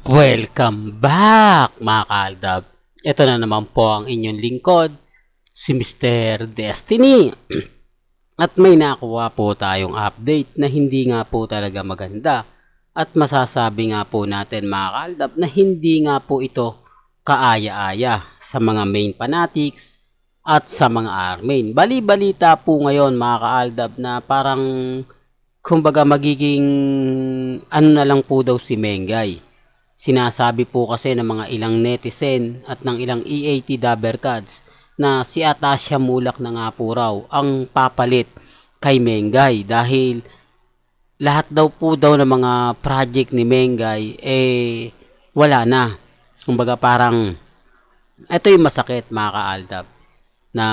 Welcome back mga kaaldab. Ito na naman po ang inyong lingkod, si Mr. Destiny. At may nakuha po tayong update na hindi nga po talaga maganda. At masasabi nga po natin mga kaaldab na hindi nga po ito kaaya-aya sa mga main fanatics at sa mga armain. Bali-balita po ngayon mga kaaldab na parang kumbaga magiging ano na lang po daw si Mengay. Sinasabi po kasi ng mga ilang netizen at ng ilang EAT Dabbercads na si Atasha Mulak na nga po raw ang papalit kay Mengay dahil lahat daw po ng mga project ni Mengay wala na. Kumbaga parang ito yung masakit mga kaaldab na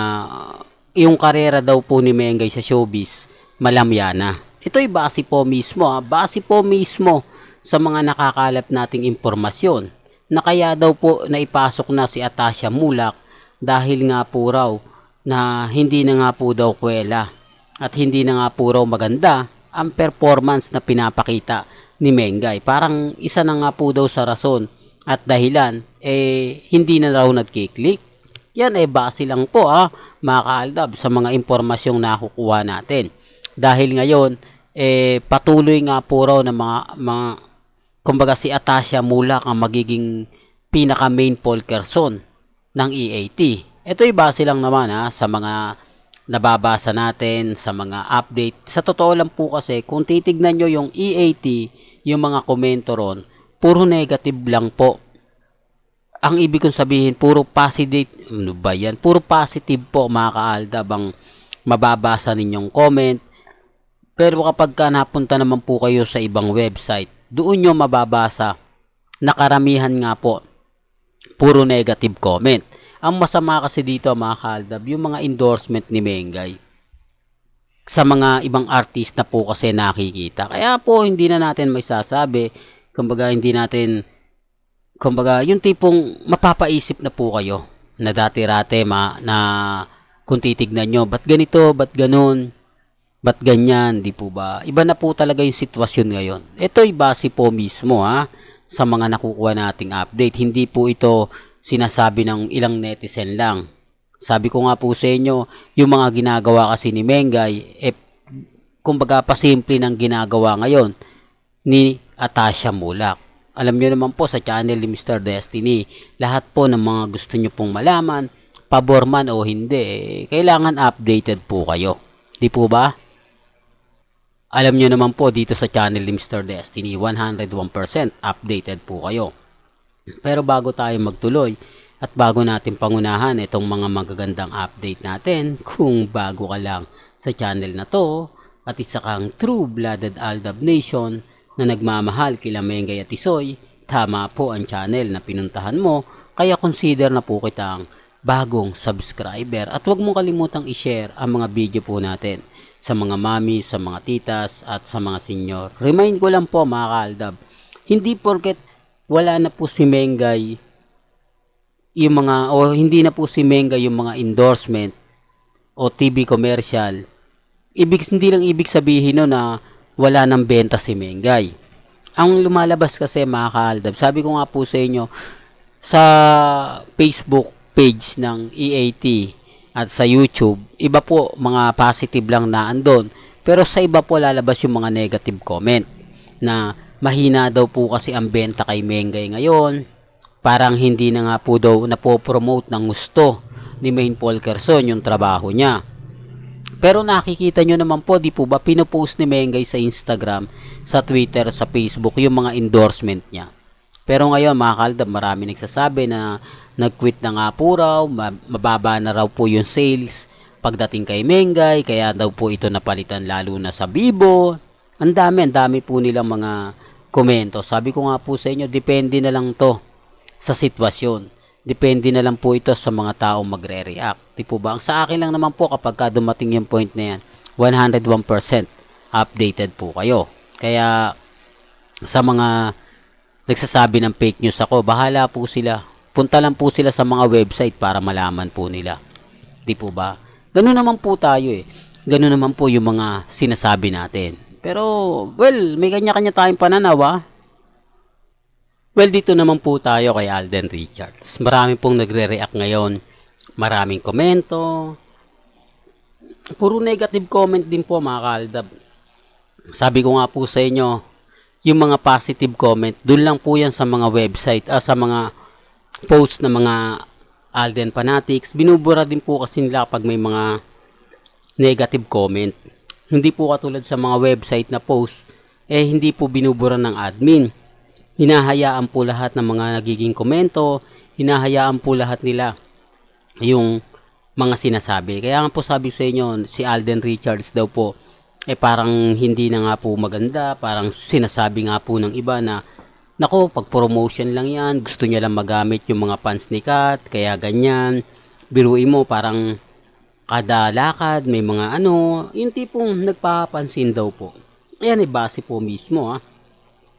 yung karera daw po ni Mengay sa showbiz malamya na. Ito'y base po mismo sa mga nakakalap nating impormasyon na kaya daw po naipasok na si Atasha Mulak dahil nga po raw na hindi na nga po daw kwela at hindi na nga po raw maganda ang performance na pinapakita ni Mengay. Parang isa na nga po daw sa rason at dahilan hindi na raw nagkiklik. Yan base lang po mga kaaldab sa mga impormasyong nakukuha natin. Dahil ngayon patuloy nga po raw ng mga kumbaga si Atasha Mulak ang magiging pinaka main person ng EAT. Ito'y base lang naman sa mga nababasa natin, sa mga update. Sa totoo lang po kasi kung titignan nyo yung EAT, yung mga komento ron, puro negative lang po. Ang ibig kong sabihin, puro positive, ano ba yan? Puro positive po mga kaaldab ang mababasa ninyong comment. Pero kapag napunta naman po kayo sa ibang website, doon nyo mababasa na karamihan nga po puro negative comment. Ang masama kasi dito mga kaaldab, yung mga endorsement ni Mengay sa mga ibang artist na po kasi nakikita. Kaya po hindi na natin may sasabi, kumbaga hindi natin, kumbaga yung tipong mapapaisip na po kayo na dati-rate na kung titignan nyo, ba't ganito, ba't ganun, ba't ganyan, di po ba? Iba na po talaga yung sitwasyon ngayon. Ito'y base po mismo sa mga nakukuha nating update. Hindi po ito sinasabi ng ilang netizen lang. Sabi ko nga po sa inyo, yung mga ginagawa kasi ni Mengay, kumbaga pasimple ng ginagawa ngayon ni Atasha Mulak. Alam nyo naman po sa channel ni Mr. Destiny, lahat po ng mga gusto nyo pong malaman, pabor man o hindi, kailangan updated po kayo. Di po ba? Alam nyo naman po dito sa channel ni Mr. Destiny, 101% updated po kayo. Pero bago tayo magtuloy at bago natin pangunahan itong mga magagandang update natin, kung bago ka lang sa channel na to at isa kang true-blooded Aldab Nation na nagmamahal kila Mengay at Tisoy, tama po ang channel na pinuntahan mo, kaya consider na po kitang bagong subscriber at huwag mong kalimutang i-share ang mga video po natin sa mga mami, sa mga titas, at sa mga senior. Remind ko lang po mga kaaldab, hindi porket wala na po si Mengay yung mga, o hindi na po si Mengay yung mga endorsement o TV commercial, hindi lang ibig sabihin na wala nang benta si Mengay. Ang lumalabas kasi mga kaaldab, sabi ko nga po sa inyo, sa Facebook page ng EAT, at sa YouTube, iba po mga positive lang na andon. Pero sa iba po lalabas yung mga negative comment na mahina daw po kasi ang benta kay Mengay ngayon. Parang hindi na nga po daw napopromote ng gusto ni Main Polkerson yung trabaho niya. Pero nakikita nyo naman po, di po ba, pinopost ni Mengay sa Instagram, sa Twitter, sa Facebook, yung mga endorsement niya. Pero ngayon mga kaaldab, marami nagsasabi na nag-quit na nga po raw, mababa na raw po yung sales pagdating kay Mengay, kaya daw po ito napalitan lalo na sa Bibo. Ang dami po nilang mga komento. Sabi ko nga po sa inyo, depende na lang to sa sitwasyon. Depende na lang po ito sa mga taong magre-react. Di po ba? Ang sa akin lang naman po kapag dumating yung point na yan, 101% updated po kayo. Kaya sa mga nagsasabi ng fake news ako, bahala po sila. Punta lang po sila sa mga website para malaman po nila. Di po ba? Ganun naman po tayo Ganun naman po yung mga sinasabi natin. Pero, well, may kanya-kanya tayong pananaw Well, dito naman po tayo kay Alden Richards. Marami pong nagre-react ngayon. Maraming komento. Puro negative comment din po mga kaaldab. Sabi ko nga po sa inyo, yung mga positive comment, dun lang po yan sa mga website, sa mga post na mga Alden fanatics. Binubura din po kasi nila kapag may mga negative comment. Hindi po katulad sa mga website na post, hindi po binubura ng admin. Hinahayaan po lahat ng mga nagiging komento, hinahayaan po lahat nila yung mga sinasabi. Kaya nga po sabi sa inyo, si Alden Richards daw po, parang hindi na nga po maganda, parang sinasabi nga po ng iba na, nako, pag promotion lang yan, gusto niya lang magamit yung mga fans ni Kat, kaya ganyan. Biruin mo, parang kada lakad, may mga yung tipong nagpapansin daw po. Ayan, base po mismo,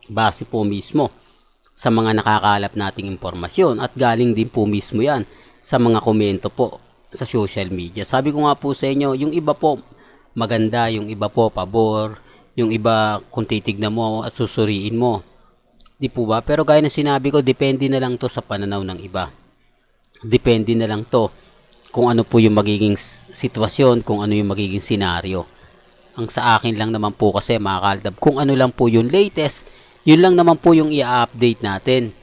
base po mismo sa mga nakakalap nating impormasyon at galing din po mismo yan sa mga komento po sa social media. Sabi ko nga po sa inyo, yung iba po maganda, yung iba po pabor, yung iba kung titignan mo at susuriin mo. Di po ba? Pero gaya na sinabi ko, depende na lang to sa pananaw ng iba. Depende na lang to kung ano po yung magiging sitwasyon, kung ano yung magiging senaryo. Ang sa akin lang naman po kasi mga kaaldab, kung ano lang po yung latest, yun lang naman po yung i-update natin.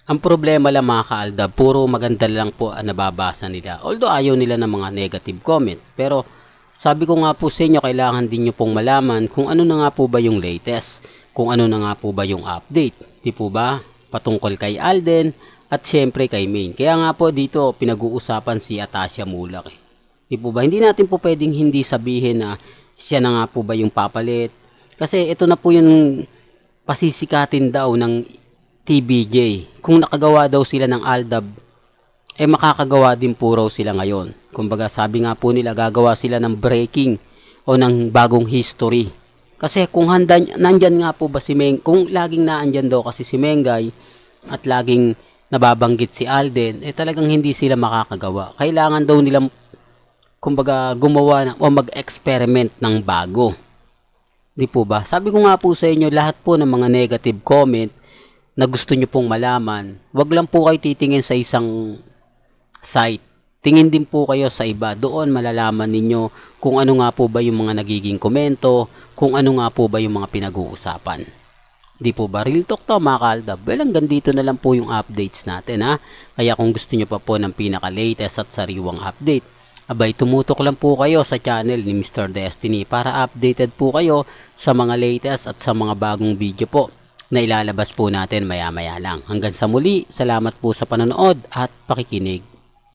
Ang problema lang mga kaaldab, puro maganda lang po ang nababasa nila. Although ayaw nila ng mga negative comment. Pero sabi ko nga po sa inyo, kailangan din nyo pong malaman kung ano na nga po ba yung latest. Kung ano na nga po ba yung update. Di po ba? Patungkol kay Alden at syempre kay Maine. Kaya nga po dito pinag-uusapan si Atasha Mulak. Di po ba? Hindi natin po pwedeng hindi sabihin na siya na nga po ba yung papalit. Kasi ito na po yung pasisikatin daw ng TBJ. Kung nakagawa daw sila ng Aldab, makakagawa din po raw sila ngayon. Kumbaga sabi nga po nila, gagawa sila ng breaking o ng bagong history. Kasi kung nandyan nga po ba si Meng, kung laging naandyan daw kasi si Mengay at laging nababanggit si Alden, talagang hindi sila makakagawa. Kailangan daw nilang kumbaga gumawa o mag-experiment ng bago. Di po ba? Sabi ko nga po sa inyo, lahat po ng mga negative comment na gusto nyo pong malaman, wag lang po kayo titingin sa isang site. Tingin din po kayo sa iba. Doon malalaman ninyo kung ano nga po ba yung mga nagiging komento, kung ano nga po ba yung mga pinag-uusapan. Di po ba? Real talk to mga kaaldab. Well, hanggang dito na lang po yung updates natin Kaya kung gusto nyo pa po ng pinaka-latest at sariwang update, abay tumutok lang po kayo sa channel ni Mr. Destiny para updated po kayo sa mga latest at sa mga bagong video po na ilalabas po natin maya-maya lang. Hanggang sa muli, salamat po sa panonood at pakikinig.